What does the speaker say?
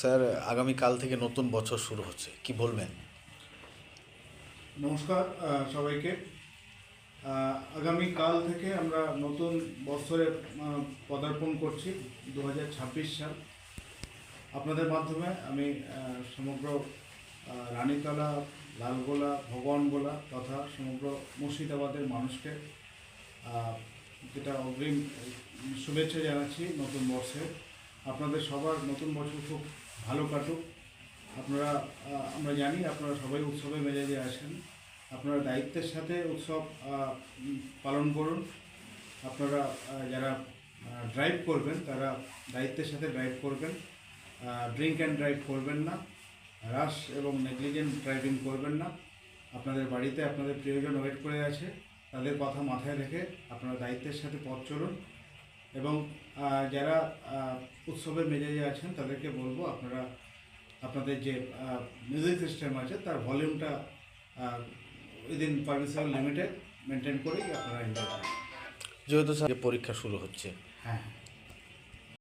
Sir, আগামীকাল থেকে নতুন বছর শুরু হচ্ছে, কি বলবেন? নমস্কার সবাইকে। আগামীকাল থেকে আমরা নতুন বছরে পদার্পণ করছি 2026 সাল। আপনাদের মাধ্যমে আমি সমগ্র রানীতলা, লালগোলা, ভগবানগোলা তথা সমগ্র মুর্শিদাবাদের মানুষকে যেটা অগ্রিম শুভেচ্ছা জানাচ্ছি নতুন বর্ষে। আপনাদের সবার নতুন বছর খুব ভালো কাটুক। আপনারা আমরা জানি আপনারা সবাই উৎসবে মেজাজে আছেন। আপনারা দায়িত্বের সাথে উৎসব পালন করুন। আপনারা যারা ড্রাইভ করবেন তারা দায়িত্বের সাথে ড্রাইভ করবেন। ড্রিঙ্ক অ্যান্ড ড্রাইভ করবেন না, রাশ এবং নেগলিজেন্ট ড্রাইভিং করবেন না। আপনাদের বাড়িতে আপনাদের প্রিয়জন ওয়েট করে আছে, তাদের কথা মাথায় রেখে আপনারা দায়িত্বের সাথে পথ চলুন। এবং যারা উৎসবের মেজাজে আছেন তাদেরকে বলবো আপনারা আপনাদের যে মিউজিক সিস্টেম আছে তার ভলিউমটা উইদিন পারমিসিবল লিমিটে মেনটেন করেই আপনারা এনজয় করুন। যেহেতু স্যার পরীক্ষা শুরু হচ্ছে, হ্যাঁ।